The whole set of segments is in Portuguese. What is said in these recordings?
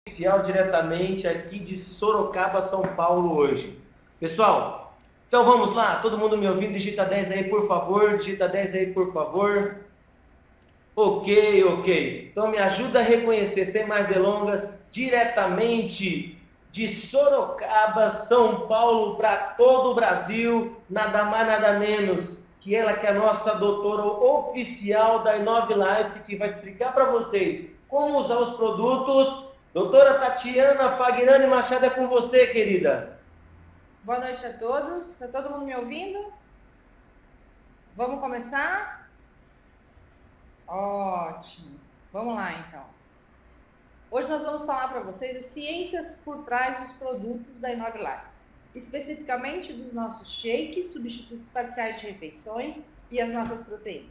Oficial diretamente aqui de Sorocaba, São Paulo hoje. Pessoal, então vamos lá, todo mundo me ouvindo, digita 10 aí por favor, digita 10 aí por favor. Ok. Então me ajuda a reconhecer, sem mais delongas, diretamente de Sorocaba, São Paulo, para todo o Brasil, nada mais, nada menos que ela, que é a nossa doutora oficial da Inove Life, que vai explicar para vocês como usar os produtos. Doutora Tatiana Fagnani Machado, é com você, querida. Boa noite a todos. Está todo mundo me ouvindo? Vamos começar? Ótimo. Vamos lá, então. Hoje nós vamos falar para vocês as ciências por trás dos produtos da Inove Life, especificamente dos nossos shakes, substitutos parciais de refeições e as nossas proteínas.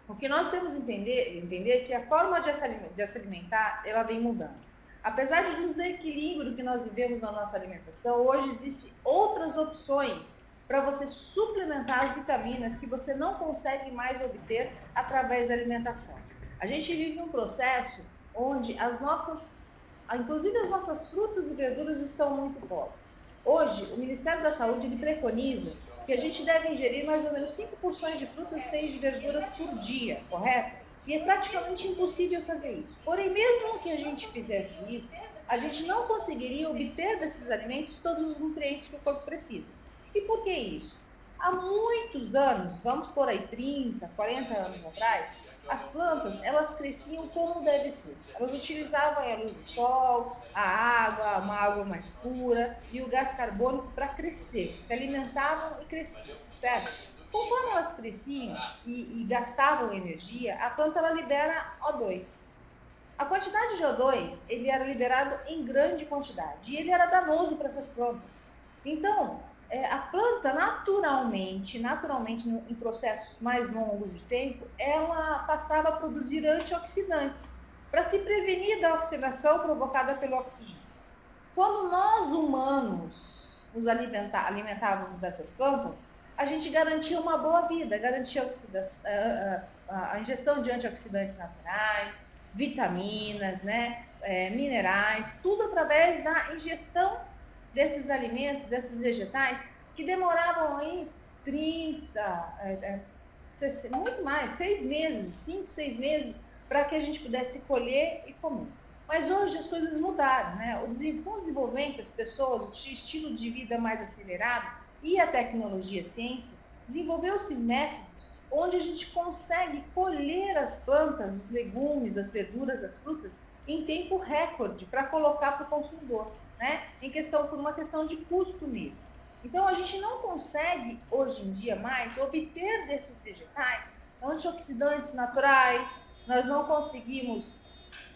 O que nós temos que entender é que a forma de se alimentar, ela vem mudando. Apesar de desequilíbrio que nós vivemos na nossa alimentação, hoje existem outras opções para você suplementar as vitaminas que você não consegue mais obter através da alimentação. A gente vive um processo onde inclusive as nossas frutas e verduras estão muito pobres. Hoje, o Ministério da Saúde ele preconiza que a gente deve ingerir mais ou menos 5 porções de frutas e 6 de verduras por dia, correto? E é praticamente impossível fazer isso. Porém, mesmo que a gente fizesse isso, a gente não conseguiria obter desses alimentos todos os nutrientes que o corpo precisa. E por que isso? Há muitos anos, vamos por aí 30, 40 anos atrás, as plantas, elas cresciam como deve ser. Elas utilizavam a luz do sol, a água, uma água mais pura e o gás carbônico para crescer. Se alimentavam e cresciam, certo? Conforme elas cresciam e gastavam energia, a planta ela libera O2. A quantidade de O2 ele era liberado em grande quantidade e ele era danoso para essas plantas. Então, a planta naturalmente, em processos mais longos de tempo, ela passava a produzir antioxidantes para se prevenir da oxidação provocada pelo oxigênio. Quando nós humanos nos alimentávamos dessas plantas, a gente garantia uma boa vida, garantia a ingestão de antioxidantes naturais, vitaminas, né, minerais, tudo através da ingestão desses alimentos, desses vegetais, que demoravam aí 30, muito mais, 6 meses, 5, 6 meses, para que a gente pudesse colher e comer. Mas hoje as coisas mudaram, né? Com o desenvolvimento das pessoas, o estilo de vida mais acelerado e a tecnologia a ciência, desenvolveu-se métodos onde a gente consegue colher as plantas, os legumes, as verduras, as frutas em tempo recorde para colocar para o consumidor, né? Por uma questão de custo mesmo. Então a gente não consegue hoje em dia mais obter desses vegetais antioxidantes naturais, nós não conseguimos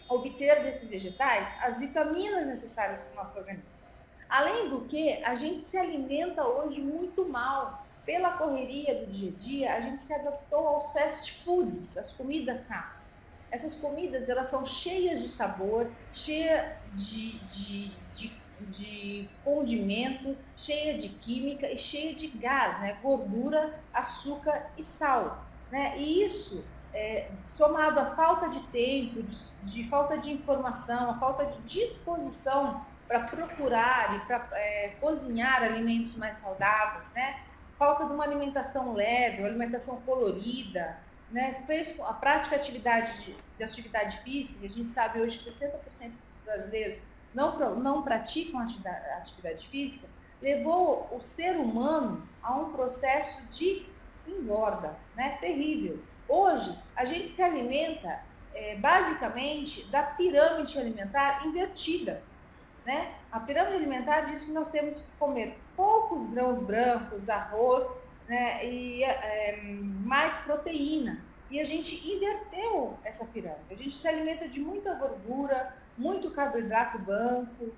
obter desses vegetais as vitaminas necessárias para o nosso organismo. Além do que, a gente se alimenta hoje muito mal. Pela correria do dia a dia, a gente se adaptou aos fast foods, às comidas rápidas. Essas comidas, elas são cheias de sabor, cheias de condimento, cheia de química e cheia de gás, né? Gordura, açúcar e sal. Né? E isso somado à falta de tempo, de falta de informação, a falta de disposição para procurar e para cozinhar alimentos mais saudáveis, né? Falta de uma alimentação leve, uma alimentação colorida, né? Fez a prática de atividade física, a gente sabe hoje que 60% dos brasileiros não praticam atividade física, levou o ser humano a um processo de engorda, né? Terrível. Hoje, a gente se alimenta basicamente da pirâmide alimentar invertida. Né? A pirâmide alimentar diz que nós temos que comer poucos grãos brancos, arroz, né? E mais proteína. E a gente inverteu essa pirâmide. A gente se alimenta de muita gordura, muito carboidrato branco,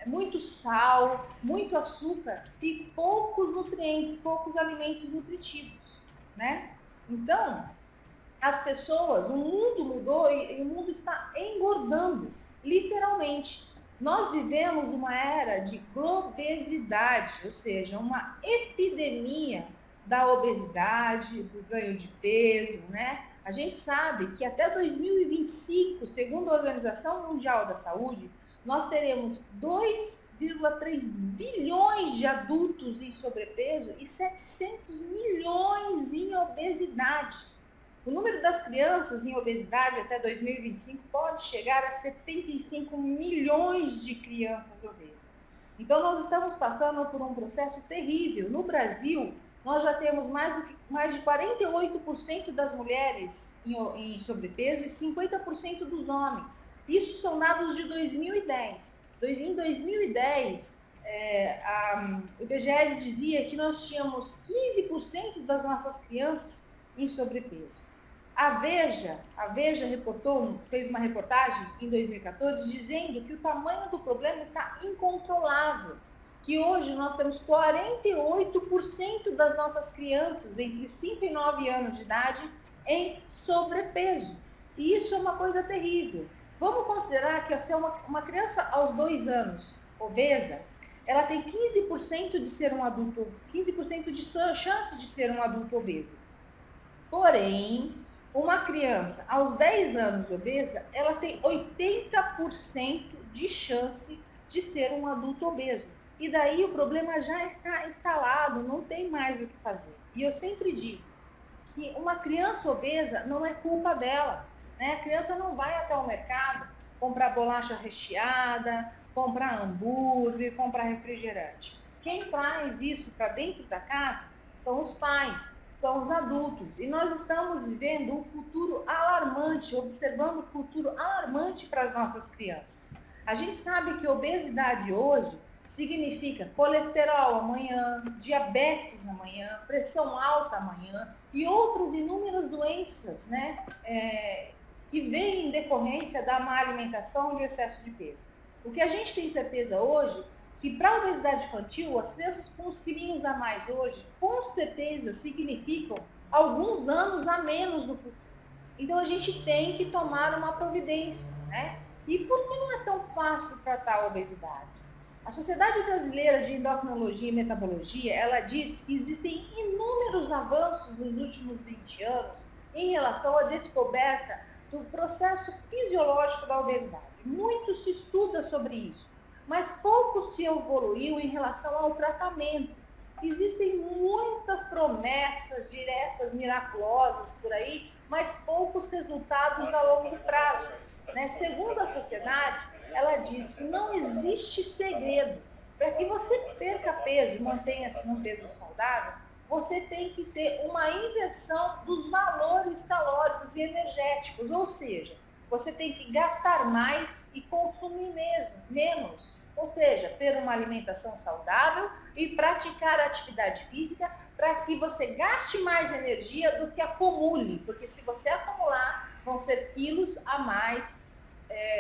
muito sal, muito açúcar e poucos nutrientes, poucos alimentos nutritivos, né? Então, as pessoas, o mundo mudou e o mundo está engordando, literalmente. Nós vivemos uma era de obesidade, ou seja, uma epidemia da obesidade, do ganho de peso, né? A gente sabe que até 2025, segundo a Organização Mundial da Saúde, nós teremos 2,3 bilhões de adultos em sobrepeso e 700 milhões em obesidade. O número das crianças em obesidade até 2025 pode chegar a 75 milhões de crianças obesas. Então, nós estamos passando por um processo terrível. No Brasil, nós já temos mais de 48% das mulheres em sobrepeso e 50% dos homens. Isso são dados de 2010. Em 2010, o IBGE dizia que nós tínhamos 15% das nossas crianças em sobrepeso. A Veja fez uma reportagem em 2014 dizendo que o tamanho do problema está incontrolável, que hoje nós temos 48% das nossas crianças entre 5 e 9 anos de idade em sobrepeso. E isso é uma coisa terrível. Vamos considerar que se uma criança aos 2 anos obesa, ela tem 15% de ser um adulto, 15% de chance de ser um adulto obeso. Porém, uma criança aos 10 anos obesa, ela tem 80% de chance de ser um adulto obeso. E daí o problema já está instalado, não tem mais o que fazer. E eu sempre digo que uma criança obesa não é culpa dela, né? A criança não vai até o mercado comprar bolacha recheada, comprar hambúrguer, comprar refrigerante. Quem traz isso para dentro da casa são os pais, são os adultos. E nós estamos vivendo um futuro alarmante, observando um futuro alarmante para as nossas crianças. A gente sabe que obesidade hoje significa colesterol amanhã, diabetes amanhã, pressão alta amanhã e outras inúmeras doenças, né, que vêm em decorrência da má alimentação e do excesso de peso. O que a gente tem certeza hoje que para a obesidade infantil, as crianças com os quilinhos a mais hoje, com certeza significam alguns anos a menos no futuro. Então a gente tem que tomar uma providência, né? E por que não é tão fácil tratar a obesidade? A Sociedade Brasileira de Endocrinologia e Metabologia, ela diz que existem inúmeros avanços nos últimos 20 anos em relação à descoberta do processo fisiológico da obesidade. Muito se estuda sobre isso, mas pouco se evoluiu em relação ao tratamento. Existem muitas promessas diretas, miraculosas por aí, mas poucos resultados a longo prazo, né? Segundo a sociedade, ela diz que não existe segredo. Para que você perca peso e mantenha-se num peso saudável, você tem que ter uma inversão dos valores calóricos e energéticos, ou seja, você tem que gastar mais e consumir menos. Ou seja, ter uma alimentação saudável e praticar atividade física para que você gaste mais energia do que acumule, porque se você acumular, vão ser quilos a mais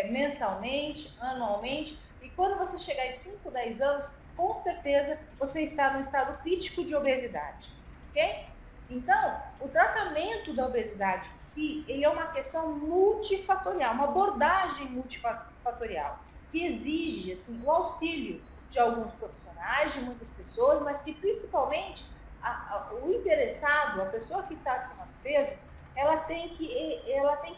mensalmente, anualmente, e quando você chegar em 5, 10 anos, com certeza você está no estado crítico de obesidade, ok? Então, o tratamento da obesidade em si, ele é uma questão multifatorial, uma abordagem multifatorial, que exige assim, o auxílio de alguns profissionais, de muitas pessoas, mas que principalmente o interessado, a pessoa que está acima do peso, ela tem que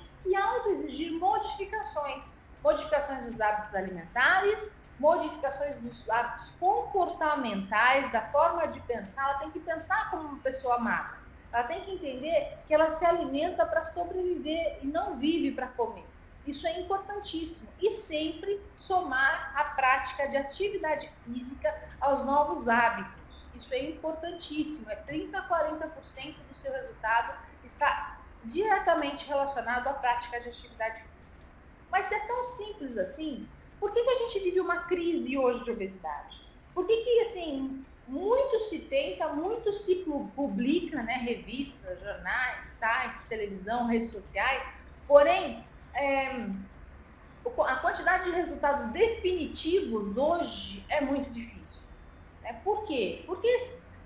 se auto-exigir modificações dos hábitos alimentares, modificações dos hábitos comportamentais, da forma de pensar. Ela tem que pensar como uma pessoa magra. Ela tem que entender que ela se alimenta para sobreviver e não vive para comer. Isso é importantíssimo. E sempre somar a prática de atividade física aos novos hábitos. Isso é importantíssimo. 30% a 40% do seu resultado está diretamente relacionado à prática de atividade física. Mas se é tão simples assim, por que a gente vive uma crise hoje de obesidade? Por que assim, muito se tenta, muito se publica, né, revistas, jornais, sites, televisão, redes sociais, porém, a quantidade de resultados definitivos hoje é muito difícil. Por quê? Porque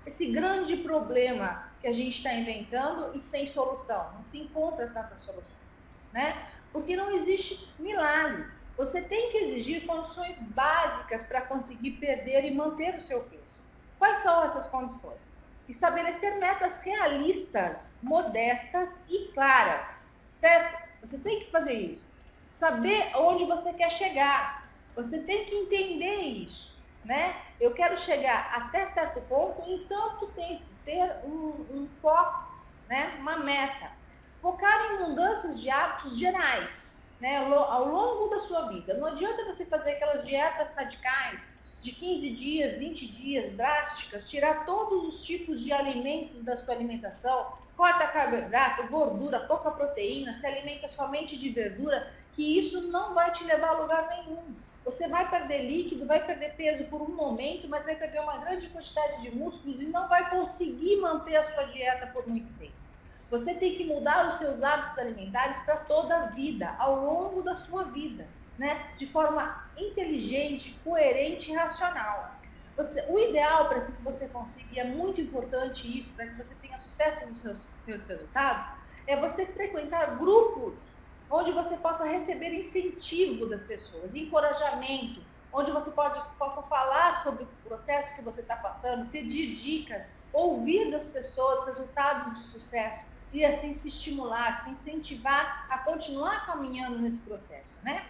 esse grande problema que a gente está inventando e sem solução, não se encontra tantas soluções, né? Porque não existe milagre. Você tem que exigir condições básicas para conseguir perder e manter o seu peso. Quais são essas condições? estabelecer metas realistas, modestas e claras, certo? Você tem que fazer isso. Saber onde você quer chegar. Você tem que entender isso, né? Eu quero chegar até certo ponto, então tu tem que ter um foco, né? Uma meta. Focar em mudanças de hábitos gerais, né? Ao longo da sua vida. Não adianta você fazer aquelas dietas radicais de 15 dias, 20 dias, drásticas, tirar todos os tipos de alimentos da sua alimentação, corta carboidrato, gordura, pouca proteína, se alimenta somente de verdura, que isso não vai te levar a lugar nenhum. Você vai perder líquido, vai perder peso por um momento, mas vai perder uma grande quantidade de músculos e não vai conseguir manter a sua dieta por muito tempo. Você tem que mudar os seus hábitos alimentares para toda a vida, ao longo da sua vida, né? De forma inteligente, coerente e racional. O ideal para que você consiga, e é muito importante isso, para que você tenha sucesso nos seus resultados, é você frequentar grupos onde você possa receber incentivo das pessoas, encorajamento, onde você possa falar sobre o processo que você está passando, pedir dicas, ouvir das pessoas resultados de sucesso e assim se estimular, se incentivar a continuar caminhando nesse processo, né?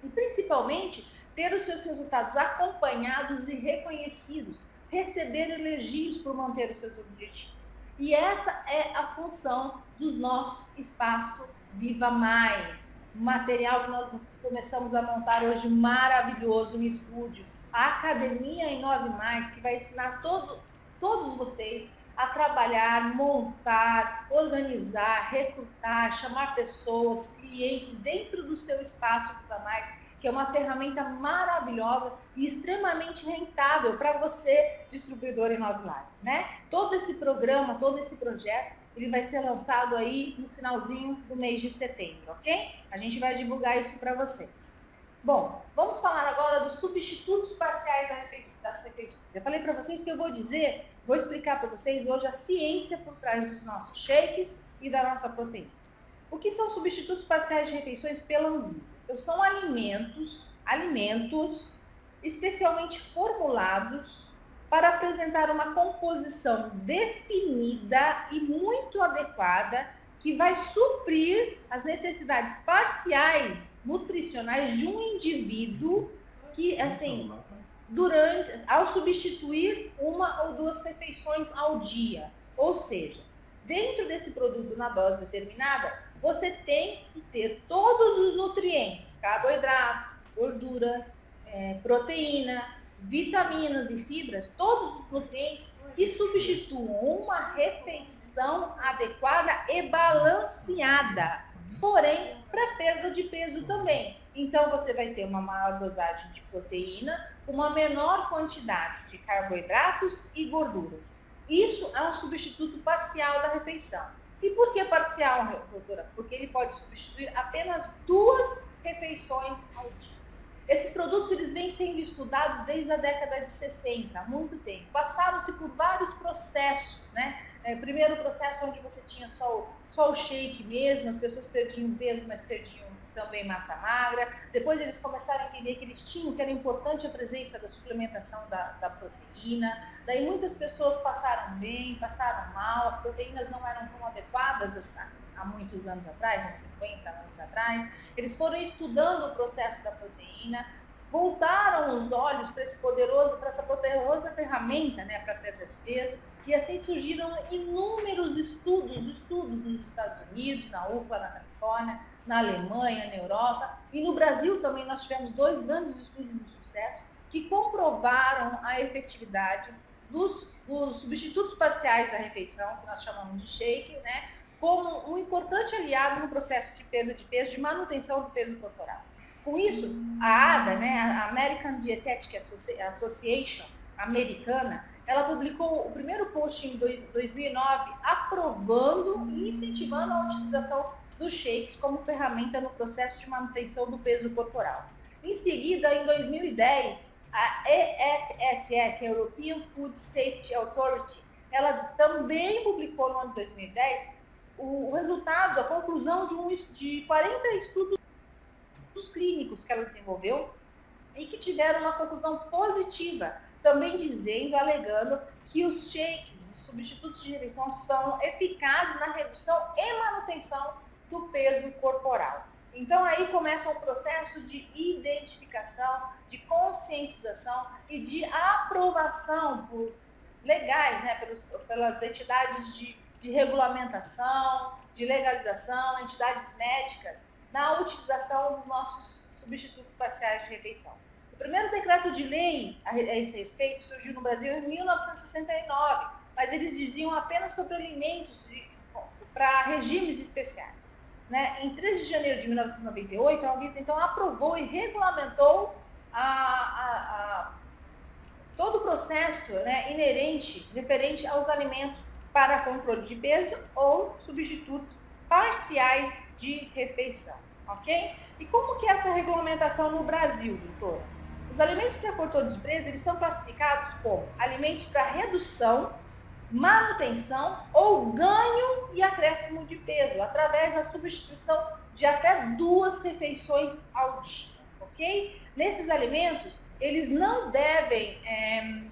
E principalmente ter os seus resultados acompanhados e reconhecidos, receber elogios por manter os seus objetivos. E essa é a função dos nossos espaços Viva Mais, material que nós começamos a montar hoje maravilhoso no estúdio, a Academia Inove Mais, que vai ensinar todos vocês a trabalhar, montar, organizar, recrutar, chamar pessoas, clientes dentro do seu espaço Viva Mais, que é uma ferramenta maravilhosa e extremamente rentável para você, distribuidor Inove Live, né? Todo esse programa, todo esse projeto, ele vai ser lançado aí no finalzinho do mês de setembro, ok? A gente vai divulgar isso para vocês. Bom, vamos falar agora dos substitutos parciais das refeições. Eu falei para vocês que eu vou explicar para vocês hoje a ciência por trás dos nossos shakes e da nossa proteína. O que são substitutos parciais de refeições pela Anvisa? Então, são alimentos especialmente formulados para apresentar uma composição definida e muito adequada que vai suprir as necessidades parciais nutricionais de um indivíduo que, assim, ao substituir uma ou duas refeições ao dia. Ou seja, dentro desse produto na dose determinada, você tem que ter todos os nutrientes, carboidrato, gordura, proteína, vitaminas e fibras, todos os nutrientes que substituam uma refeição adequada e balanceada, porém para perda de peso também. Então você vai ter uma maior dosagem de proteína, uma menor quantidade de carboidratos e gorduras. Isso é um substituto parcial da refeição. E por que parcial, doutora? Porque ele pode substituir apenas 2 refeições ao dia. Esses produtos eles vêm sendo estudados desde a década de 60, há muito tempo. Passaram-se por vários processos, né? Primeiro processo onde você tinha só o shake mesmo, as pessoas perdiam peso, mas perdiam também massa magra. Depois eles começaram a entender que era importante a presença da suplementação da proteína. Daí muitas pessoas passaram bem, passaram mal, as proteínas não eram tão adequadas há muitos anos atrás, há 50 anos atrás. Eles foram estudando o processo da proteína, voltaram os olhos para essa poderosa ferramenta, né, para perda de peso, e assim surgiram inúmeros estudos nos Estados Unidos, na UCLA, na Califórnia, na Alemanha, na Europa, e no Brasil também nós tivemos 2 grandes estudos de sucesso que comprovaram a efetividade dos substitutos parciais da refeição, que nós chamamos de shake, né, como um importante aliado no processo de perda de peso, de manutenção do peso corporal. Com isso, a ADA, né, a American Dietetic Association americana, ela publicou o primeiro post em 2009 aprovando e incentivando a utilização dos shakes como ferramenta no processo de manutenção do peso corporal. Em seguida, em 2010, a EFSA, que é a European Food Safety Authority, ela também publicou no ano de 2010 o resultado, a conclusão de 40 estudos clínicos que ela desenvolveu e que tiveram uma conclusão positiva também dizendo, alegando que os shakes, os substitutos de refeição, são eficazes na redução e manutenção do peso corporal. Então, aí começa um processo de identificação, de conscientização e de aprovação por legais, né, pelas entidades de regulamentação, de legalização, entidades médicas, na utilização dos nossos substitutos parciais de refeição. O primeiro decreto de lei a esse respeito surgiu no Brasil em 1969, mas eles diziam apenas sobre alimentos para regimes especiais. Né? Em 3 de janeiro de 1998, a Anvisa então aprovou e regulamentou todo o processo, né, inerente, referente aos alimentos para controle de peso ou substitutos parciais de refeição, ok? E como que é essa regulamentação no Brasil, doutora? Os alimentos para controle de peso, eles são classificados como alimentos para redução, manutenção ou ganho e acréscimo de peso, através da substituição de até 2 refeições ao dia, ok? Nesses alimentos, eles não devem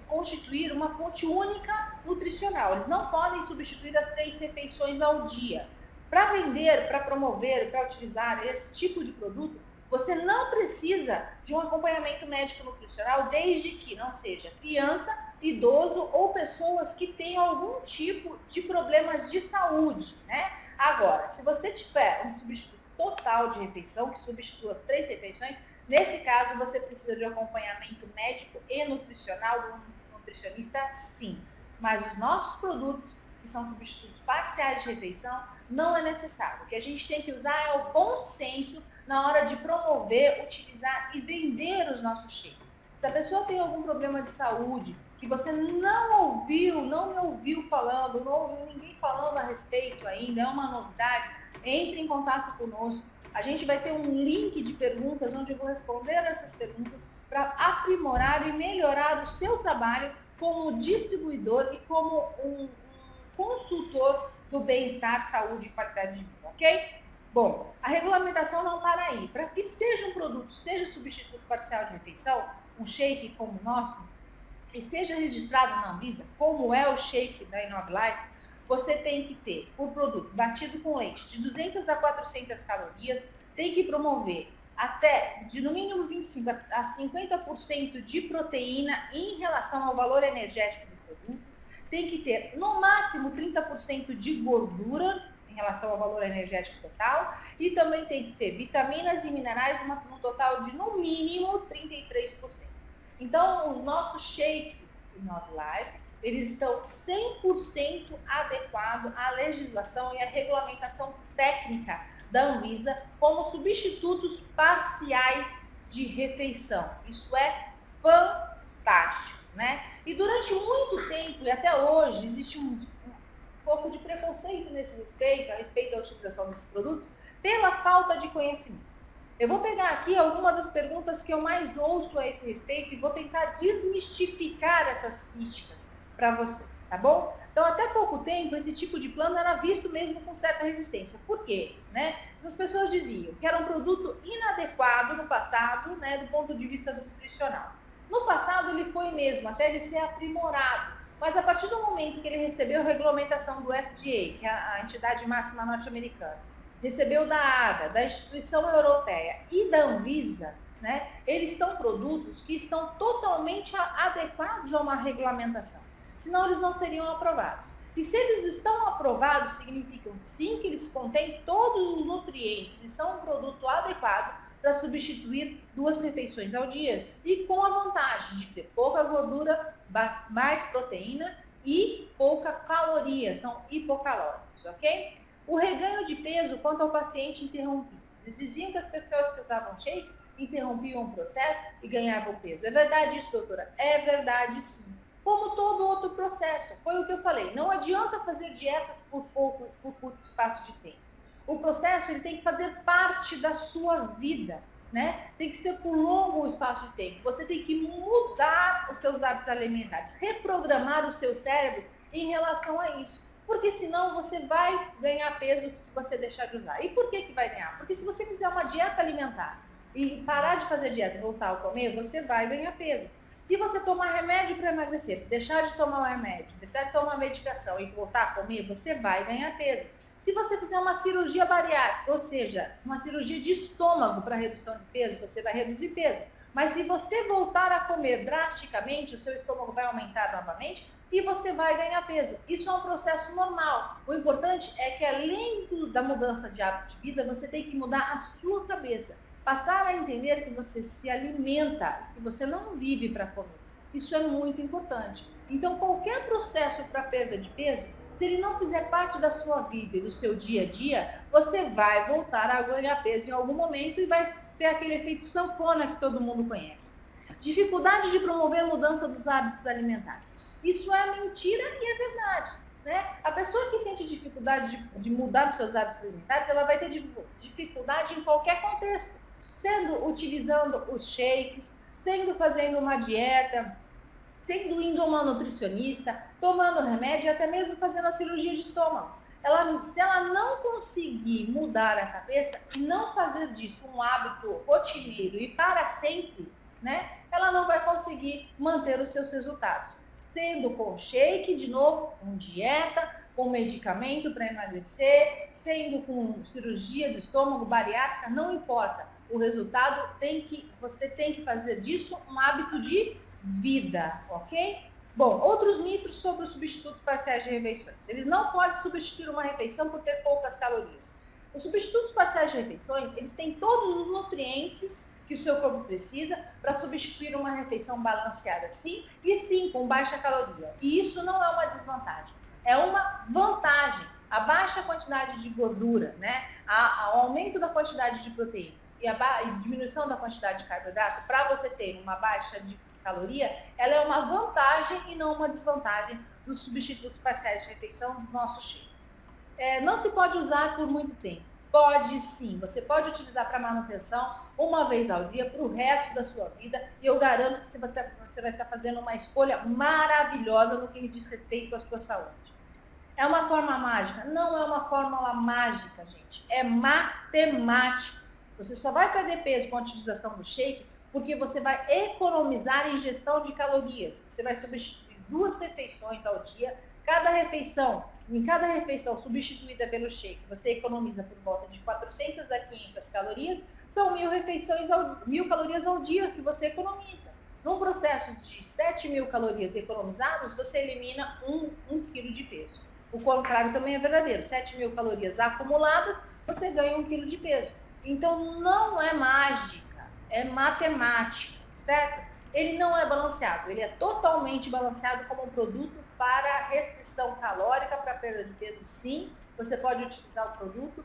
constituir uma fonte única nutricional, eles não podem substituir as 3 refeições ao dia. Para vender, para promover, para utilizar esse tipo de produto, você não precisa de um acompanhamento médico nutricional, desde que não seja criança, idoso ou pessoas que tenham algum tipo de problemas de saúde, né? Agora, se você tiver um substituto total de refeição, que substitua as 3 refeições, nesse caso você precisa de um acompanhamento médico e nutricional, um nutricionista, sim. Mas os nossos produtos, que são substitutos parciais de refeição, não é necessário. O que a gente tem que usar é o bom senso na hora de promover, utilizar e vender os nossos shakes. Se a pessoa tem algum problema de saúde, que você não me ouviu falando, não ouviu ninguém falando a respeito ainda, é uma novidade, entre em contato conosco. A gente vai ter um link de perguntas onde eu vou responder essas perguntas para aprimorar e melhorar o seu trabalho como distribuidor e como um consultor do bem-estar, saúde e qualidade de vida, ok? Bom, a regulamentação não para aí. Para que seja um produto, seja substituto parcial de refeição, um shake como o nosso, e seja registrado na Anvisa, como é o shake da InnovLife, você tem que ter o produto batido com leite de 200 a 400 calorias, tem que promover até de no mínimo 25 a 50% de proteína em relação ao valor energético do produto, tem que ter no máximo 30% de gordura em relação ao valor energético total, e também tem que ter vitaminas e minerais num total de no mínimo 33%. Então, o nosso shake InnovLife, eles estão 100% adequados à legislação e à regulamentação técnica da Anvisa como substitutos parciais de refeição. Isso é fantástico, né? E durante muito tempo, e até hoje, existe um pouco de preconceito nesse respeito, a respeito da utilização desses produtos, pela falta de conhecimento. Eu vou pegar aqui algumas das perguntas que eu mais ouço a esse respeito e vou tentar desmistificar essas críticas para vocês, tá bom? Então, até pouco tempo, esse tipo de plano era visto mesmo com certa resistência. Por quê? Né? As pessoas diziam que era um produto inadequado no passado, né, do ponto de vista nutricional. No passado, ele foi mesmo, até ele ser aprimorado. Mas a partir do momento que ele recebeu a regulamentação do FDA, que é a entidade máxima norte-americana, recebeu da ADA, da instituição europeia e da Anvisa, né, eles são produtos que estão totalmente adequados a uma regulamentação. Senão eles não seriam aprovados. E se eles estão aprovados, significam sim que eles contêm todos os nutrientes e são um produto adequado para substituir 2 refeições ao dia e com a vantagem de ter pouca gordura, mais proteína e pouca caloria, são hipocalóricos, ok? O reganho de peso quanto ao paciente interrompido. Eles diziam que as pessoas que usavam shake interrompiam o processo e ganhavam peso. É verdade isso, doutora? É verdade sim. Como todo outro processo, foi o que eu falei, não adianta fazer dietas por curto espaço de tempo. O processo ele tem que fazer parte da sua vida, né? Tem que ser por longo espaço de tempo. Você tem que mudar os seus hábitos alimentares, reprogramar o seu cérebro em relação a isso. Porque senão você vai ganhar peso se você deixar de usar. E por que vai ganhar? Porque se você fizer uma dieta alimentar e parar de fazer dieta e voltar a comer, você vai ganhar peso. Se você tomar remédio para emagrecer, deixar de tomar o remédio, deixar de tomar medicação e voltar a comer, você vai ganhar peso. Se você fizer uma cirurgia bariátrica, ou seja, uma cirurgia de estômago para redução de peso, você vai reduzir peso. Mas se você voltar a comer drasticamente, o seu estômago vai aumentar novamente e você vai ganhar peso. Isso é um processo normal. O importante é que, além da mudança de hábito de vida, você tem que mudar a sua cabeça. Passar a entender que você se alimenta, que você não vive para comer. Isso é muito importante. Então, qualquer processo para perda de peso, se ele não fizer parte da sua vida e do seu dia a dia, você vai voltar a ganhar peso em algum momento e vai ter aquele efeito sanfona que todo mundo conhece. Dificuldade de promover a mudança dos hábitos alimentares. Isso é mentira e é verdade. Né? A pessoa que sente dificuldade de mudar os seus hábitos alimentares, ela vai ter dificuldade em qualquer contexto. Sendo utilizando os shakes, sendo fazendo uma dieta, sendo indo a uma nutricionista, tomando remédio e até mesmo fazendo a cirurgia de estômago. Se ela não conseguir mudar a cabeça e não fazer disso um hábito rotineiro e para sempre, né, ela não vai conseguir manter os seus resultados. Sendo com shake, de novo, com dieta, com medicamento para emagrecer, sendo com cirurgia do estômago, bariátrica, não importa. O resultado você tem que fazer disso um hábito de vida, ok? Bom, outros mitos sobre os substitutos parciais de refeições. Eles não podem substituir uma refeição por ter poucas calorias. Os substitutos parciais de refeições, eles têm todos os nutrientes que o seu corpo precisa para substituir uma refeição balanceada, sim, e sim, com baixa caloria. E isso não é uma desvantagem, é uma vantagem. A baixa quantidade de gordura, né, o aumento da quantidade de proteína e a diminuição da quantidade de carboidrato, para você ter uma baixa de caloria, ela é uma vantagem e não uma desvantagem dos substitutos parciais de refeição dos nossos shakes. Não se pode usar por muito tempo. Pode sim, você pode utilizar para manutenção uma vez ao dia para o resto da sua vida e eu garanto que você vai estar fazendo uma escolha maravilhosa no que diz respeito à sua saúde. É uma forma mágica? Não é uma fórmula mágica, gente. É matemática. Você só vai perder peso com a utilização do shake porque você vai economizar em ingestão de calorias. Você vai substituir 2 refeições ao dia. Em cada refeição substituída pelo shake, você economiza por volta de 400 a 500 calorias. São 1.000 calorias ao dia que você economiza. Num processo de 7.000 calorias economizadas, você elimina 1 quilo de peso. O contrário também é verdadeiro. 7.000 calorias acumuladas, você ganha 1 quilo de peso. Então, não é mágica, é matemática, certo? Ele não é balanceado, ele é totalmente balanceado como um produto para restrição calórica, para perda de peso, sim. Você pode utilizar o produto,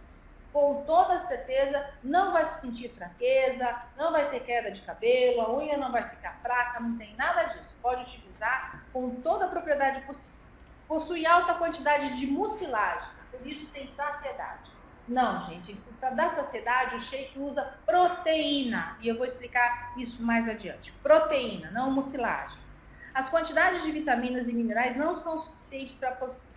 com toda certeza, não vai sentir fraqueza, não vai ter queda de cabelo, a unha não vai ficar fraca, não tem nada disso. Pode utilizar com toda a propriedade possível. Possui alta quantidade de mucilagem, por isso tem saciedade. Não, gente, para dar saciedade, o shake usa proteína, e eu vou explicar isso mais adiante. Proteína, não mucilagem. As quantidades de vitaminas e minerais não são suficientes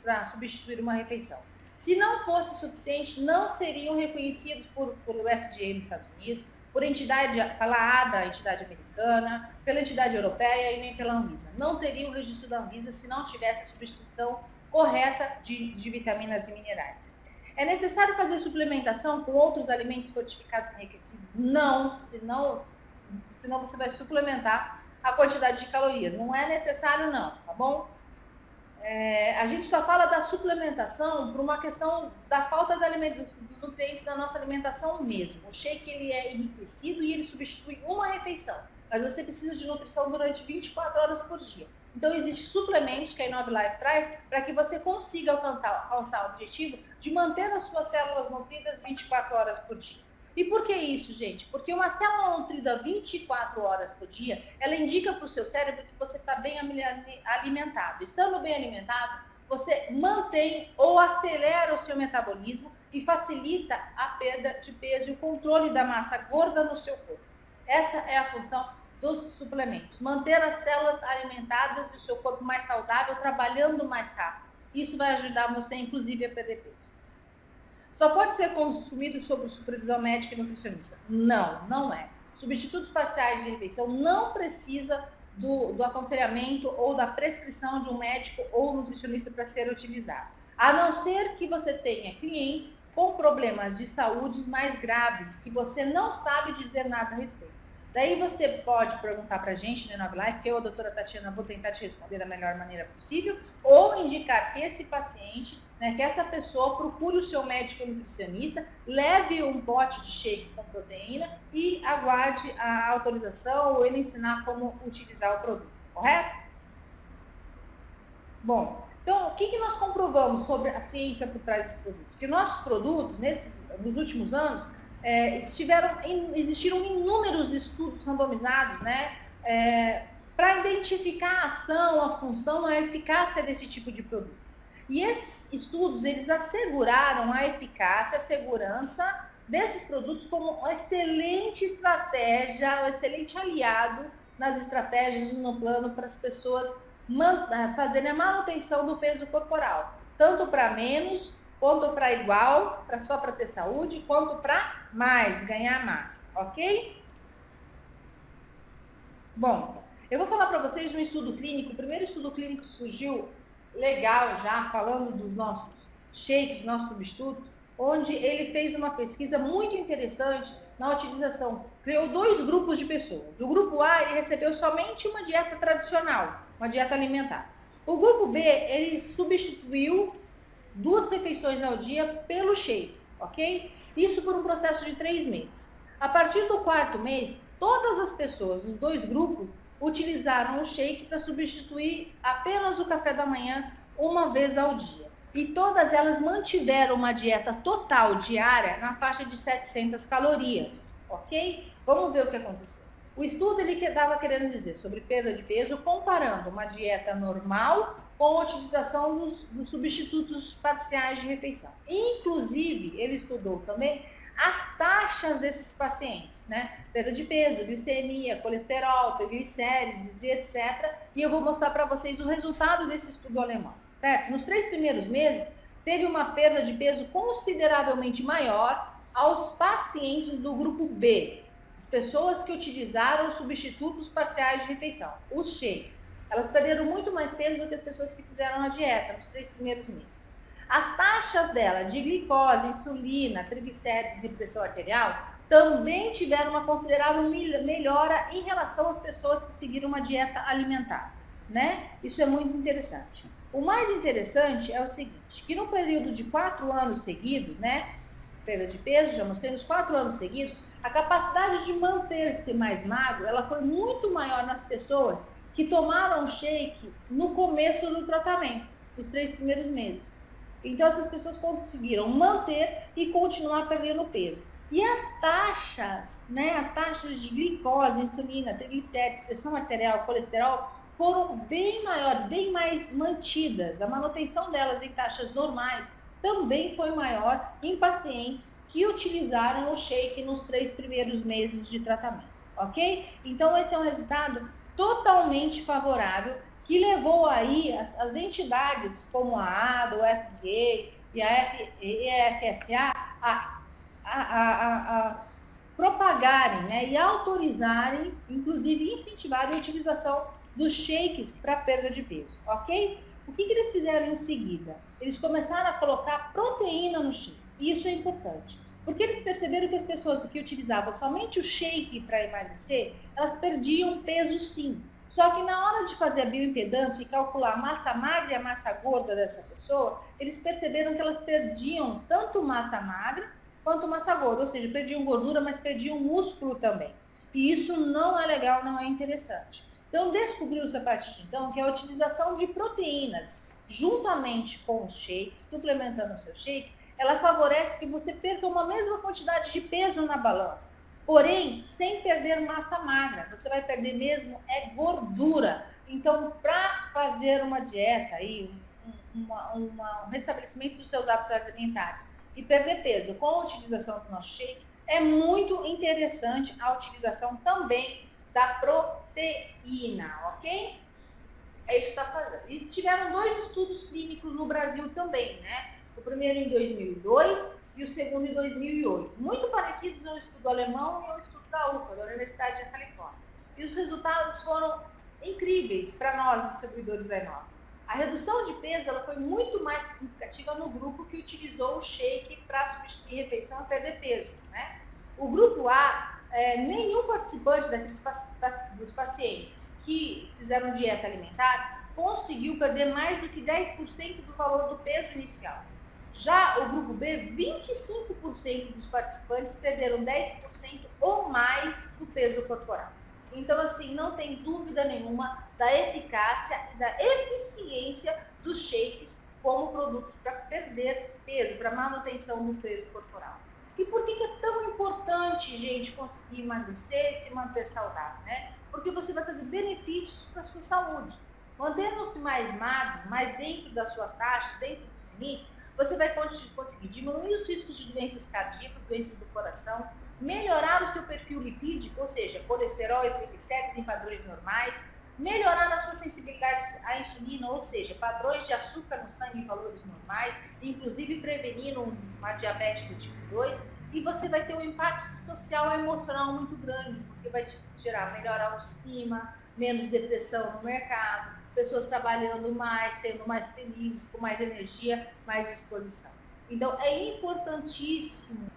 para substituir uma refeição. Se não fosse suficiente, não seriam reconhecidos pelo FDA nos Estados Unidos, por pela ADA, a entidade americana, pela entidade europeia e nem pela Anvisa. Não teriam o registro da Anvisa se não tivesse a substituição correta de vitaminas e minerais. É necessário fazer suplementação com outros alimentos fortificados e enriquecidos? Não, senão você vai suplementar a quantidade de calorias. Não é necessário não, tá bom? A gente só fala da suplementação por uma questão da falta dos nutrientes da nossa alimentação mesmo. O shake ele é enriquecido e ele substitui uma refeição, mas você precisa de nutrição durante 24 horas por dia. Então, existem suplementos que a InoveLife traz para que você consiga alcançar o objetivo de manter as suas células nutridas 24 horas por dia. E por que isso, gente? Porque uma célula nutrida 24 horas por dia, ela indica para o seu cérebro que você está bem alimentado. Estando bem alimentado, você mantém ou acelera o seu metabolismo e facilita a perda de peso e o controle da massa gorda no seu corpo. Essa é a função dos suplementos. Manter as células alimentadas e o seu corpo mais saudável, trabalhando mais rápido. Isso vai ajudar você, inclusive, a perder peso. Só pode ser consumido sob supervisão médica e nutricionista? Não, não é. Substitutos parciais de refeição não precisa do aconselhamento ou da prescrição de um médico ou nutricionista para ser utilizado. A não ser que você tenha clientes com problemas de saúde mais graves, que você não sabe dizer nada a respeito. Daí você pode perguntar para a gente no Inove Life, que eu, a doutora Tatiana, vou tentar te responder da melhor maneira possível, ou indicar que esse paciente, né, que essa pessoa procure o seu médico nutricionista, leve um pote de shake com proteína e aguarde a autorização ou ele ensinar como utilizar o produto, correto? Bom, então, o que nós comprovamos sobre a ciência por trás desse produto? Que nossos produtos, nos últimos anos, existiram inúmeros estudos randomizados, né, para identificar a ação, a função, a eficácia desse tipo de produto. E esses estudos, eles asseguraram a eficácia, a segurança desses produtos como uma excelente estratégia, um excelente aliado nas estratégias e no plano para as pessoas fazerem a manutenção do peso corporal, tanto para menos, quanto para igual, só para ter saúde, quanto para mais, ganhar massa, ok? Bom, eu vou falar para vocês de um estudo clínico. O primeiro estudo clínico surgiu legal já, falando dos nossos shakes, nossos substitutos, onde ele fez uma pesquisa muito interessante na utilização. Criou 2 grupos de pessoas. O grupo A, ele recebeu somente uma dieta tradicional, uma dieta alimentar. O grupo B, ele substituiu 2 refeições ao dia pelo shake, ok? Isso por um processo de 3 meses. A partir do 4º mês, todas as pessoas dos 2 grupos utilizaram o shake para substituir apenas o café da manhã uma vez ao dia. E todas elas mantiveram uma dieta total diária na faixa de 700 calorias, ok? Vamos ver o que aconteceu. O estudo ele estava querendo dizer sobre perda de peso comparando uma dieta normal com a utilização dos substitutos parciais de refeição. Inclusive, ele estudou também as taxas desses pacientes, né? Perda de peso, glicemia, colesterol, triglicérides e etc. E eu vou mostrar para vocês o resultado desse estudo alemão, certo? Nos 3 primeiros meses, teve uma perda de peso consideravelmente maior aos pacientes do grupo B, as pessoas que utilizaram substitutos parciais de refeição, os shakes. Elas perderam muito mais peso do que as pessoas que fizeram a dieta nos 3 primeiros meses. As taxas dela de glicose, insulina, triglicérides e pressão arterial também tiveram uma considerável melhora em relação às pessoas que seguiram uma dieta alimentar, né? Isso é muito interessante. O mais interessante é o seguinte, que no período de 4 anos seguidos, né, perda de peso, já mostrei, nos 4 anos seguidos, a capacidade de manter-se mais magro, ela foi muito maior nas pessoas que tomaram shake no começo do tratamento, nos 3 primeiros meses. Então, essas pessoas conseguiram manter e continuar perdendo peso. E as taxas, né, as taxas de glicose, insulina, triglicérides, pressão arterial, colesterol, foram bem maiores, bem mais mantidas. A manutenção delas em taxas normais também foi maior em pacientes que utilizaram o shake nos 3 primeiros meses de tratamento, ok? Então, esse é um resultado totalmente favorável que levou aí as entidades como a ADA, o FDA e a FSA a propagarem, né, e autorizarem, inclusive incentivarem a utilização dos shakes para perda de peso, ok? O que eles fizeram em seguida? Eles começaram a colocar proteína no shake, e isso é importante, porque eles perceberam que as pessoas que utilizavam somente o shake para emagrecer, elas perdiam peso sim. Só que na hora de fazer a bioimpedância e calcular a massa magra e a massa gorda dessa pessoa, eles perceberam que elas perdiam tanto massa magra quanto massa gorda, ou seja, perdiam gordura, mas perdiam músculo também. E isso não é legal, não é interessante. Então, descobriu-se a partir de então que a utilização de proteínas juntamente com os shakes, suplementando o seu shake, ela favorece que você perca uma mesma quantidade de peso na balança. Porém, sem perder massa magra, você vai perder mesmo gordura. Então, para fazer uma dieta, aí, um restabelecimento dos seus hábitos alimentares e perder peso com a utilização do nosso shake, é muito interessante a utilização também da proteína, ok? É isso que está fazendo. E tiveram 2 estudos clínicos no Brasil também, né? O primeiro em 2002 e o segundo em 2008, muito parecidos ao estudo alemão e ao estudo da UPA, da Universidade da Califórnia. E os resultados foram incríveis para nós, distribuidores da Inova. A redução de peso ela foi muito mais significativa no grupo que utilizou o shake para substituir refeição e perder peso, né? O grupo A, nenhum participante dos pacientes que fizeram dieta alimentar conseguiu perder mais do que 10% do valor do peso inicial. Já o grupo B, 25% dos participantes perderam 10% ou mais do peso corporal. Então, assim, não tem dúvida nenhuma da eficácia e da eficiência dos shakes como produtos para perder peso, para manutenção do peso corporal. E por que é tão importante, gente, conseguir emagrecer e se manter saudável, né? Porque você vai fazer benefícios para a sua saúde. Mantendo-se mais magro, mais dentro das suas taxas, dentro dos limites, você vai conseguir diminuir os riscos de doenças cardíacas, doenças do coração, melhorar o seu perfil lipídico, ou seja, colesterol e triglicérides em padrões normais, melhorar a sua sensibilidade à insulina, ou seja, padrões de açúcar no sangue em valores normais, inclusive prevenindo uma diabetes do tipo 2, e você vai ter um impacto social e emocional muito grande, porque vai te gerar melhor autoestima, menos depressão no mercado, pessoas trabalhando mais, sendo mais felizes, com mais energia, mais disposição. Então, é importantíssimo.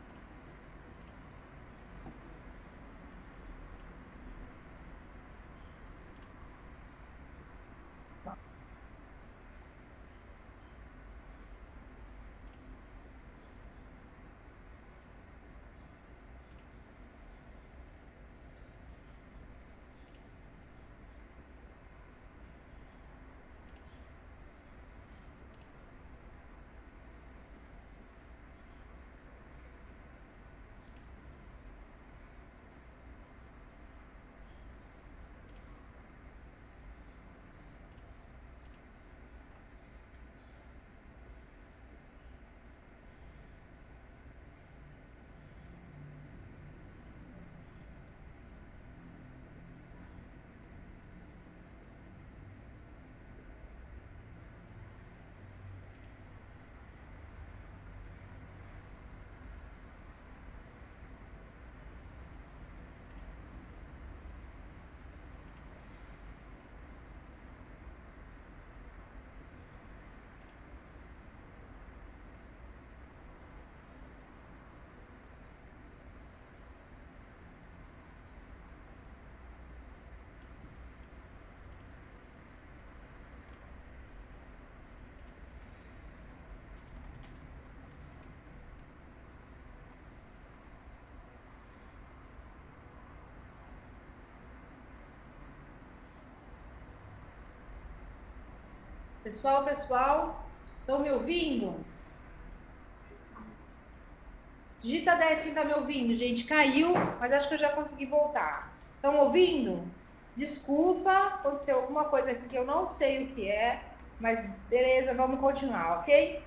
Pessoal, estão me ouvindo? Digita 10 quem está me ouvindo, gente. Caiu, mas acho que eu já consegui voltar. Estão ouvindo? Desculpa, aconteceu alguma coisa aqui que eu não sei o que é, mas beleza, vamos continuar, ok?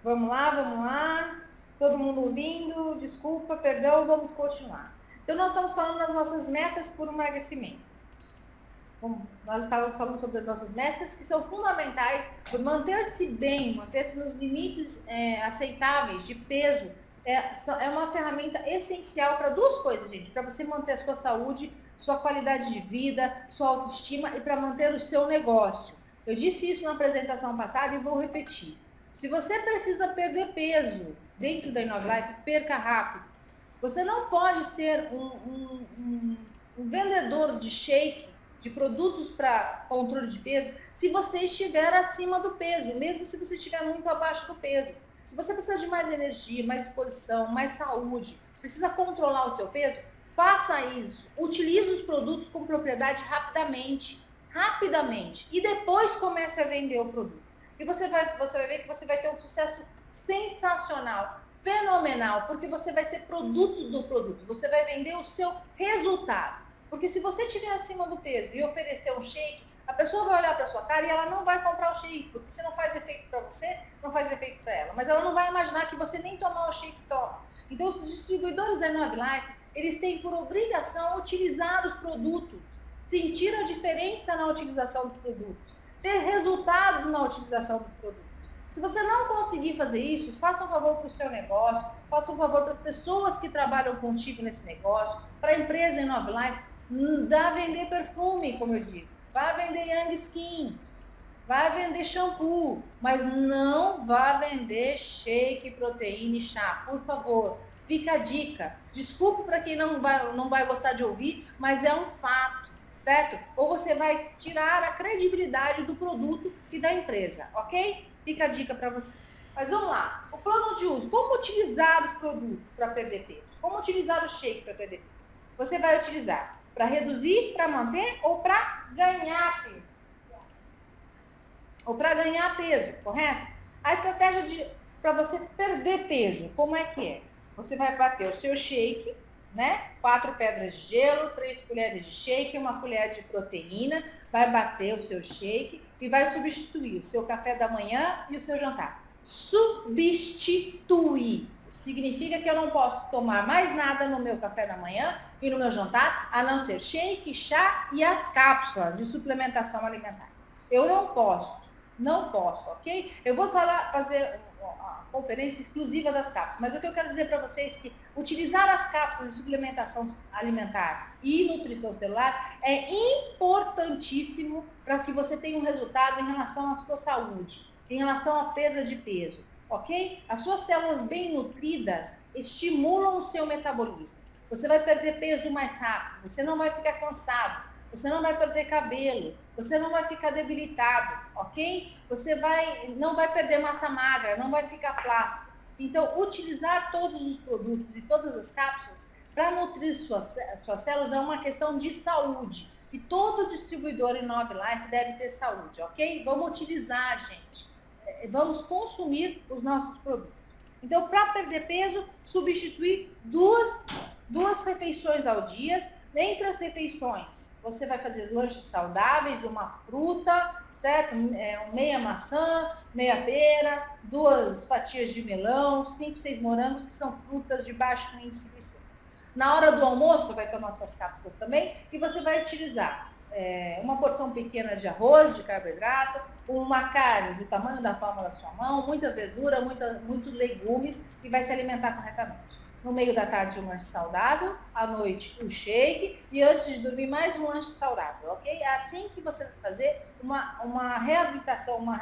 Vamos lá. Todo mundo ouvindo? Desculpa, perdão, vamos continuar. Então, nós estamos falando das nossas metas por emagrecimento. Nós estávamos falando sobre as nossas metas que são fundamentais por manter-se bem, manter-se nos limites aceitáveis de peso. É uma ferramenta essencial para duas coisas, gente. Para você manter a sua saúde, sua qualidade de vida, sua autoestima e para manter o seu negócio. Eu disse isso na apresentação passada e vou repetir. Se você precisa perder peso dentro da InoveLife, perca rápido. Você não pode ser um vendedor de shake, de produtos para controle de peso, se você estiver acima do peso, mesmo se você estiver muito abaixo do peso. Se você precisa de mais energia, mais disposição, mais saúde, precisa controlar o seu peso, faça isso. Utilize os produtos com propriedade rapidamente, e depois comece a vender o produto. E você vai ver que você vai ter um sucesso sensacional, fenomenal, porque você vai ser produto do produto, você vai vender o seu resultado. Porque se você estiver acima do peso e oferecer um shake, a pessoa vai olhar para sua cara e ela não vai comprar o shake, porque se não faz efeito para você, não faz efeito para ela. Mas ela não vai imaginar que você nem tomar o shake toma. Então, os distribuidores da InoveLife, eles têm por obrigação utilizar os produtos, sentir a diferença na utilização dos produtos, ter resultado na utilização dos produtos. Se você não conseguir fazer isso, faça um favor para o seu negócio, faça um favor para as pessoas que trabalham contigo nesse negócio, para a empresa em Nove Life, dá a vender perfume, como eu digo, vá vender Young Skin, vá vender shampoo, mas não vá vender shake, proteína e chá, por favor. Fica a dica. Desculpe para quem não vai gostar de ouvir, mas é um fato, certo? Ou você vai tirar a credibilidade do produto e da empresa, ok? Fica a dica para você. Mas vamos lá. O plano de uso. Como utilizar os produtos para perder peso? Como utilizar o shake para perder peso? Você vai utilizar para reduzir, para manter ou para ganhar peso? Ou para ganhar peso, correto? A estratégia para você perder peso, como é que é? Você vai bater o seu shake, né? 4 pedras de gelo, 3 colheres de shake, 1 colher de proteína, vai bater o seu shake e vai substituir o seu café da manhã e o seu jantar. Substituir. Significa que eu não posso tomar mais nada no meu café da manhã e no meu jantar, a não ser shake, chá e as cápsulas de suplementação alimentar. Eu não posso, ok? Eu vou fazer a conferência exclusiva das cápsulas, mas o que eu quero dizer para vocês é que utilizar as cápsulas de suplementação alimentar e nutrição celular é importantíssimo para que você tenha um resultado em relação à sua saúde, em relação à perda de peso, ok? As suas células bem nutridas estimulam o seu metabolismo. Você vai perder peso mais rápido, você não vai ficar cansado, você não vai perder cabelo, você não vai ficar debilitado, ok? Você não vai perder massa magra, não vai ficar plástico. Então, utilizar todos os produtos e todas as cápsulas para nutrir suas células é uma questão de saúde. E todo distribuidor em Nove Life deve ter saúde, ok? Vamos utilizar, gente. Vamos consumir os nossos produtos. Então, para perder peso, substituir duas refeições ao dia. Entre as refeições, você vai fazer lanches saudáveis, uma fruta, certo? Meia maçã, meia pera, 2 fatias de melão, 5, 6 morangos, que são frutas de baixo índice glicêmico. Na hora do almoço, vai tomar suas cápsulas também, e você vai utilizar uma porção pequena de arroz, de carboidrato, uma carne do tamanho da palma da sua mão, muita verdura, muitos legumes, e vai se alimentar corretamente. No meio da tarde, um lanche saudável, à noite, um shake, e antes de dormir, mais um lanche saudável, ok? É assim que você vai fazer uma reabilitação, uma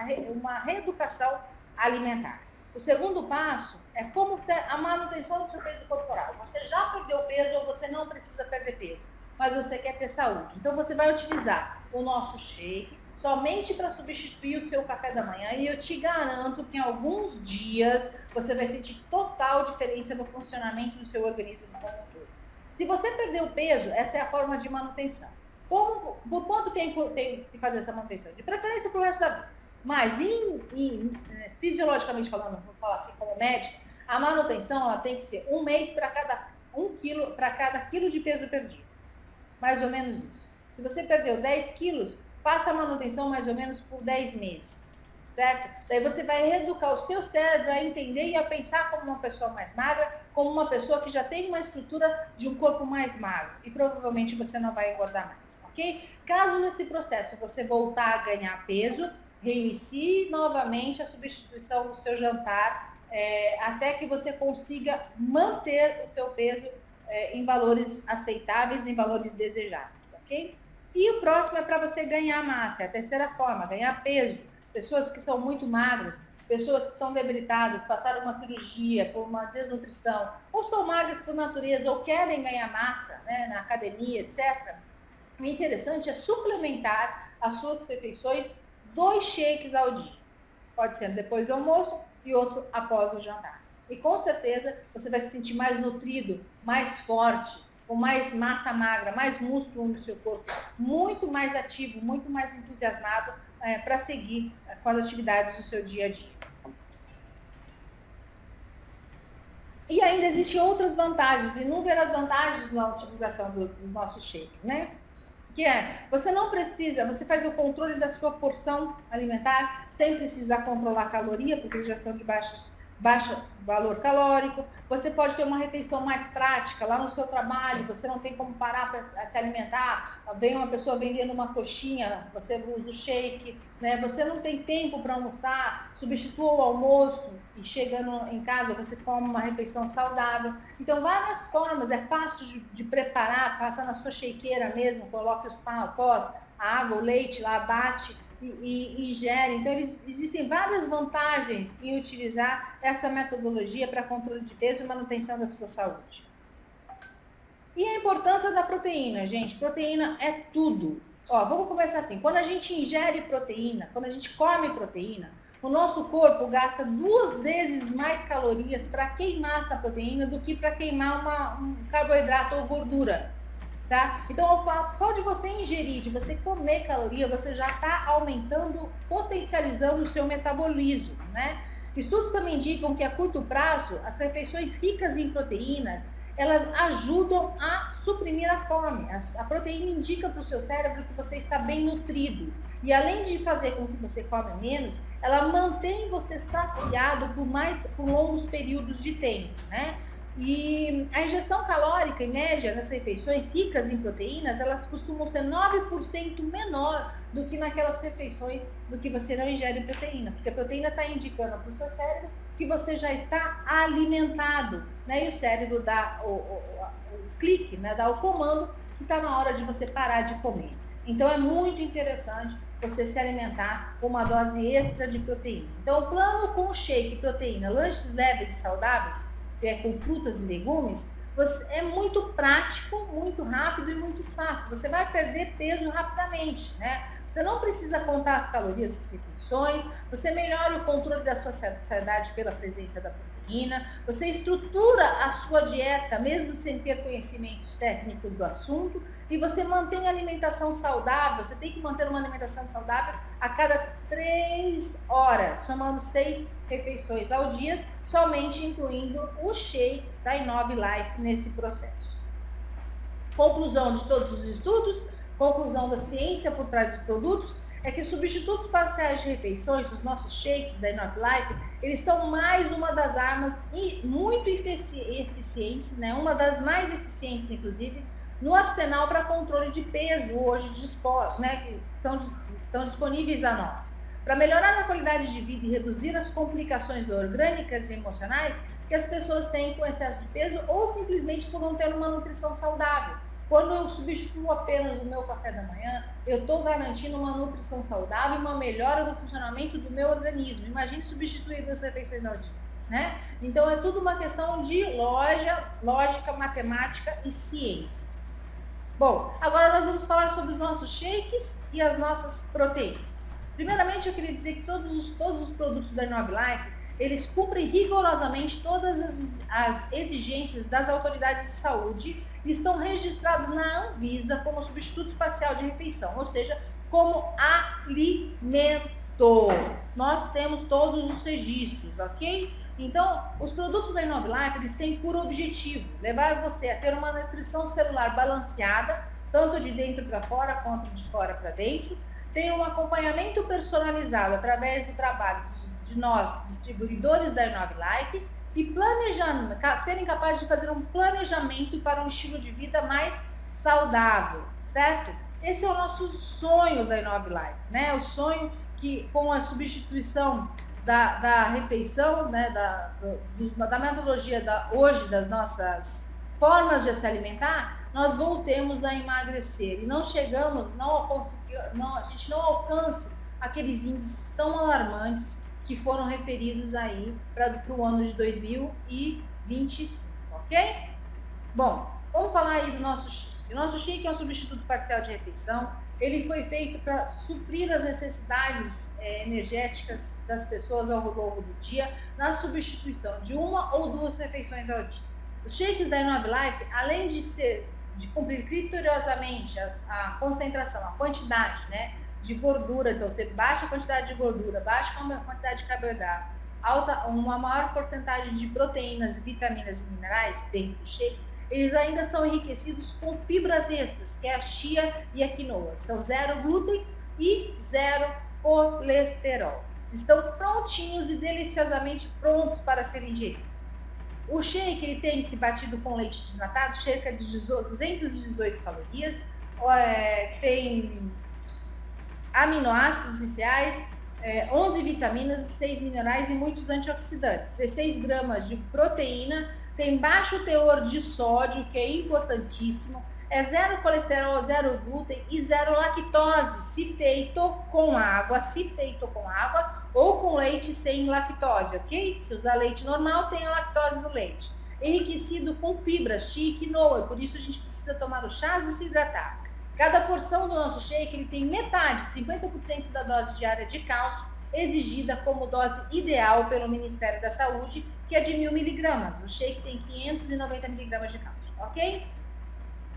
reeducação alimentar. O segundo passo é como a manutenção do seu peso corporal. Você já perdeu peso ou você não precisa perder peso, mas você quer ter saúde. Então, você vai utilizar o nosso shake somente para substituir o seu café da manhã, e eu te garanto que em alguns dias você vai sentir total diferença no funcionamento do seu organismo como um todo. Se você perdeu peso, essa é a forma de manutenção. Por quanto tempo tem que fazer essa manutenção? De preferência para o resto da vida. Mas, fisiologicamente falando, vou falar assim como médico, a manutenção ela tem que ser 1 mês para cada quilo de peso perdido. Mais ou menos isso. Se você perdeu 10 quilos, faça a manutenção mais ou menos por 10 meses, certo? Daí você vai reeducar o seu cérebro a entender e a pensar como uma pessoa mais magra, como uma pessoa que já tem uma estrutura de um corpo mais magro. E provavelmente você não vai engordar mais, ok? Caso nesse processo você voltar a ganhar peso, reinicie novamente a substituição do seu jantar, até que você consiga manter o seu peso em valores aceitáveis, em valores desejáveis, ok? E o próximo é para você ganhar massa, é a terceira forma, ganhar peso. Pessoas que são muito magras, pessoas que são debilitadas, passaram uma cirurgia por uma desnutrição, ou são magras por natureza, ou querem ganhar massa, né, na academia, etc. O interessante é suplementar as suas refeições 2 shakes ao dia. Pode ser depois do almoço e outro após o jantar. E com certeza você vai se sentir mais nutrido, mais forte, com mais massa magra, mais músculo no seu corpo, muito mais ativo, muito mais entusiasmado para seguir com as atividades do seu dia a dia. E ainda existem outras vantagens, inúmeras vantagens na utilização dos nossos shakes, né? Que você não precisa, você faz o controle da sua porção alimentar sem precisar controlar a caloria, porque eles já são de baixo valor calórico. Você pode ter uma refeição mais prática lá no seu trabalho, você não tem como parar para se alimentar, vem uma pessoa vendendo uma coxinha, você usa o shake, né? Você não tem tempo para almoçar, substitua o almoço e chegando em casa você come uma refeição saudável. Então, várias formas, é fácil de preparar, passa na sua shakeira mesmo, coloca os pós, a água, o leite lá, bate e ingere. Então, existem várias vantagens em utilizar essa metodologia para controle de peso e manutenção da sua saúde. E a importância da proteína, gente. Proteína é tudo. Ó, vamos começar assim. Quando a gente ingere proteína, quando a gente come proteína, o nosso corpo gasta 2 vezes mais calorias para queimar essa proteína do que para queimar um carboidrato ou gordura. Tá? Então, só de você ingerir, de você comer caloria, você já está aumentando, potencializando o seu metabolismo, né? Estudos também indicam que a curto prazo, as refeições ricas em proteínas, elas ajudam a suprimir a fome. A proteína indica para o seu cérebro que você está bem nutrido. E além de fazer com que você come menos, ela mantém você saciado por longos períodos de tempo, né? E a ingestão calórica, em média, nas refeições ricas em proteínas, elas costumam ser 9% menor do que naquelas refeições do que você não ingere proteína, porque a proteína está indicando para o seu cérebro que você já está alimentado, né? E o cérebro dá o clique, né? Dá o comando que está na hora de você parar de comer. Então, é muito interessante você se alimentar com uma dose extra de proteína. Então, o plano com shake, proteína, lanches leves e saudáveis, com frutas e legumes, é muito prático, muito rápido e muito fácil. Você vai perder peso rapidamente, né? Você não precisa contar as calorias das refeições, você melhora o controle da sua saciedade pela presença da proteína, você estrutura a sua dieta, mesmo sem ter conhecimentos técnicos do assunto, e você mantém a alimentação saudável. Você tem que manter uma alimentação saudável a cada 3 horas, somando 6 refeições ao dia, somente incluindo o shake da Inove Life nesse processo. Conclusão de todos os estudos, conclusão da ciência por trás dos produtos, é que os substitutos parciais de refeições, os nossos shakes da Inove Life, eles são mais uma das armas muito eficientes, né? Uma das mais eficientes, inclusive, no arsenal para controle de peso hoje dispostos, né? Que estão disponíveis a nós. Para melhorar a qualidade de vida e reduzir as complicações orgânicas e emocionais que as pessoas têm com excesso de peso ou simplesmente por não ter uma nutrição saudável. Quando eu substituo apenas o meu café da manhã, eu estou garantindo uma nutrição saudável e uma melhora do funcionamento do meu organismo. Imagine substituir 2 refeições ao dia, né? Então, é tudo uma questão de lógica, matemática e ciência. Bom, agora nós vamos falar sobre os nossos shakes e as nossas proteínas. Primeiramente, eu queria dizer que todos os produtos da Inove Life, eles cumprem rigorosamente todas as exigências das autoridades de saúde e estão registrados na Anvisa como substituto parcial de refeição, ou seja, como alimento. Nós temos todos os registros, ok? Então, os produtos da Inove Life, eles têm por objetivo levar você a ter uma nutrição celular balanceada, tanto de dentro para fora quanto de fora para dentro. Tem um acompanhamento personalizado através do trabalho de nós, distribuidores da Inove Life, e serem capazes de fazer um planejamento para um estilo de vida mais saudável, certo? Esse é o nosso sonho da Inove Life, né? O sonho que, com a substituição da refeição, né? da metodologia hoje das nossas formas de se alimentar, nós voltemos a emagrecer e a gente não alcance aqueles índices tão alarmantes que foram referidos aí para o ano de 2025, ok? Bom, vamos falar aí do nosso shake. O nosso shake é um substituto parcial de refeição. Ele foi feito para suprir as necessidades energéticas das pessoas ao longo do dia, na substituição de 1 ou 2 refeições ao dia. Os shakes da Inove Life, além de cumprir criteriosamente a concentração, a quantidade, né, de gordura, então você baixa a quantidade de gordura, baixa a quantidade de carboidrato, uma maior porcentagem de proteínas, vitaminas e minerais dentro do shake, eles ainda são enriquecidos com fibras extras, que é a chia e a quinoa. São 0 glúten e 0 colesterol. estão prontinhos e deliciosamente prontos para serem ingeridos. O shake ele tem esse batido com leite desnatado, cerca de 218 calorias, tem aminoácidos essenciais, 11 vitaminas, 6 minerais e muitos antioxidantes, 16 gramas de proteína, tem baixo teor de sódio, que é importantíssimo, é zero colesterol, zero glúten e zero lactose, se feito com água ou com leite sem lactose, ok? Se usar leite normal, tem a lactose no leite. Enriquecido com fibras, chia e quinoa, por isso a gente precisa tomar os chás e se hidratar. Cada porção do nosso shake ele tem metade, 50% da dose diária de cálcio, exigida como dose ideal pelo Ministério da Saúde, que é de 1000 miligramas. O shake tem 590 miligramas de cálcio, ok?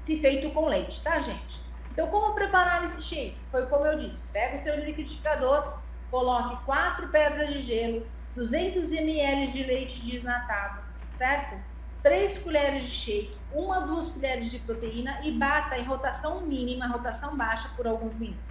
Se feito com leite, tá, gente? Então, como preparar esse shake? Foi como eu disse, pega o seu liquidificador, coloque 4 pedras de gelo, 200 ml de leite desnatado, certo? 3 colheres de shake, 1 a 2 colheres de proteína e bata em rotação mínima, rotação baixa por alguns minutos.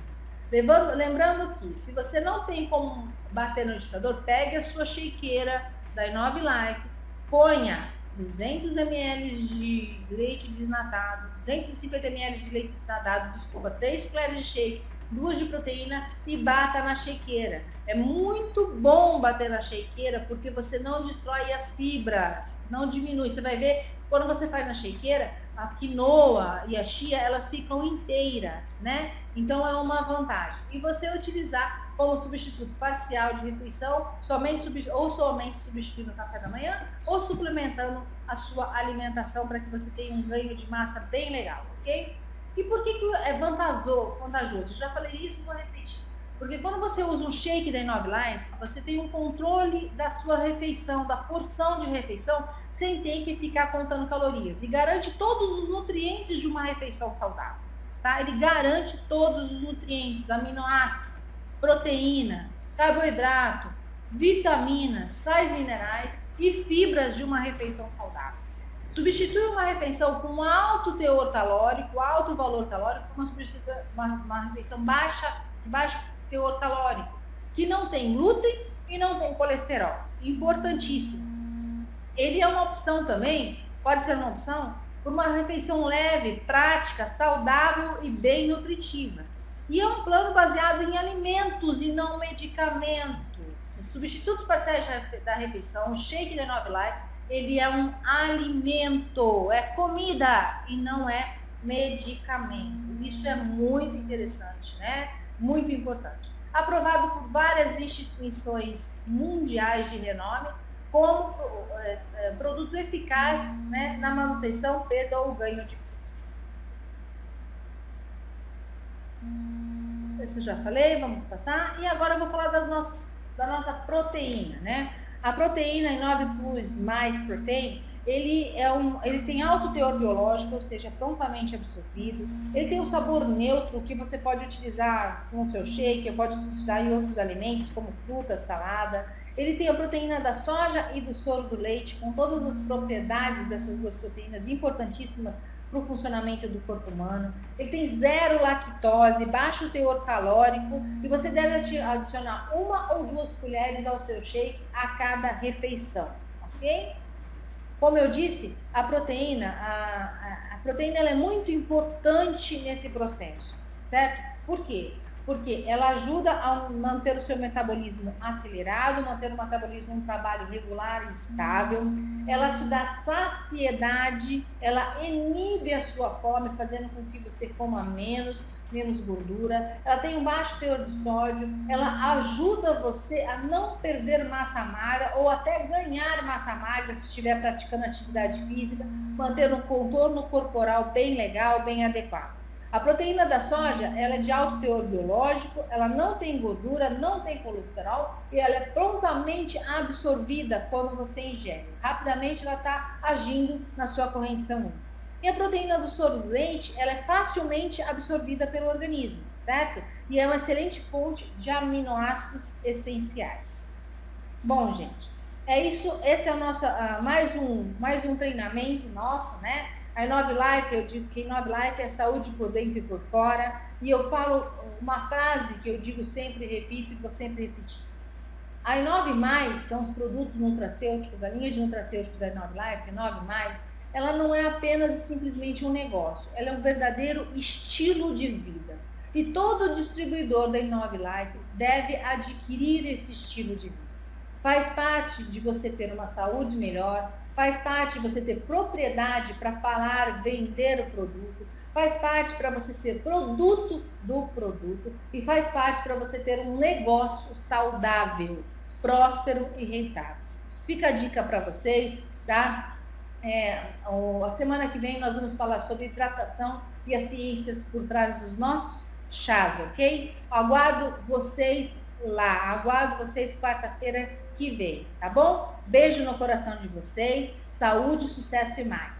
Lembrando que, se você não tem como bater no liquidificador, pegue a sua shakeira da Inove Life, ponha 200 ml de leite desnatado, 250 ml de leite desnatado, 3 colheres de shake, 2 de proteína e bata na shakeira. É muito bom bater na shakeira porque você não destrói as fibras, não diminui. Você vai ver, quando você faz na shakeira, a quinoa e a chia, elas ficam inteiras, né? Então é uma vantagem. E você utilizar como substituto parcial de refeição, somente substituindo o café da manhã ou suplementando a sua alimentação para que você tenha um ganho de massa bem legal, ok? E por que é vantajoso? Eu já falei isso e vou repetir. Porque quando você usa um shake da Inove Life, você tem um controle da sua refeição, da porção de refeição, sem ter que ficar contando calorias. E garante todos os nutrientes de uma refeição saudável. Tá? Ele garante todos os nutrientes, aminoácidos, proteína, carboidrato, vitaminas, sais minerais e fibras de uma refeição saudável. Substitui uma refeição com alto teor calórico, alto valor calórico, por uma refeição de baixo teor calórico, que não tem glúten e não tem colesterol. Importantíssimo. Ele é uma opção também, pode ser uma opção, por uma refeição leve, prática, saudável e bem nutritiva. E é um plano baseado em alimentos e não medicamento. O substituto parcial da refeição, o shake da Inove Life, ele é um alimento, é comida e não é medicamento. Isso é muito interessante, né? Muito importante. Aprovado por várias instituições mundiais de renome como produto eficaz, né, na manutenção, perda ou ganho de peso. Isso eu já falei, vamos passar. E agora eu vou falar da nossa proteína, né? A proteína Inove Plus mais Protein, ele tem alto teor biológico, ou seja, prontamente absorvido. Ele tem um sabor neutro que você pode utilizar no seu shake, pode utilizar em outros alimentos, como fruta, salada. Ele tem a proteína da soja e do soro do leite, com todas as propriedades dessas duas proteínas importantíssimas para o funcionamento do corpo humano. Ele tem zero lactose, baixo teor calórico e você deve adicionar 1 ou 2 colheres ao seu shake a cada refeição, ok? Como eu disse, a proteína ela é muito importante nesse processo, certo? Por quê? Porque ela ajuda a manter o seu metabolismo acelerado, manter o metabolismo em um trabalho regular e estável. Ela te dá saciedade, ela inibe a sua fome, fazendo com que você coma menos gordura. Ela tem um baixo teor de sódio, ela ajuda você a não perder massa magra ou até ganhar massa magra se estiver praticando atividade física, manter um contorno corporal bem legal, bem adequado. A proteína da soja, ela é de alto teor biológico, ela não tem gordura, não tem colesterol e ela é prontamente absorvida quando você ingere. Rapidamente ela está agindo na sua corrente sanguínea. E a proteína do soro do leite, ela é facilmente absorvida pelo organismo, certo? E é uma excelente fonte de aminoácidos essenciais. Bom, gente, é isso. Esse é o nosso mais um treinamento nosso, né? A Inove Life, eu digo que Inove Life é saúde por dentro e por fora. E eu falo uma frase que eu digo sempre e repito e vou sempre repetir. A Inove+, são os produtos nutracêuticos, a linha de nutracêuticos da Inove Life, Inove+, ela não é apenas simplesmente um negócio, ela é um verdadeiro estilo de vida. E todo distribuidor da Inove Life deve adquirir esse estilo de vida. Faz parte de você ter uma saúde melhor, faz parte de você ter propriedade para falar, vender o produto, faz parte para você ser produto do produto e faz parte para você ter um negócio saudável, próspero e rentável. Fica a dica para vocês, tá? A semana que vem nós vamos falar sobre hidratação e as ciências por trás dos nossos chás, ok? Aguardo vocês lá, aguardo vocês quarta-feira que vem, tá bom? Beijo no coração de vocês, saúde, sucesso e mais.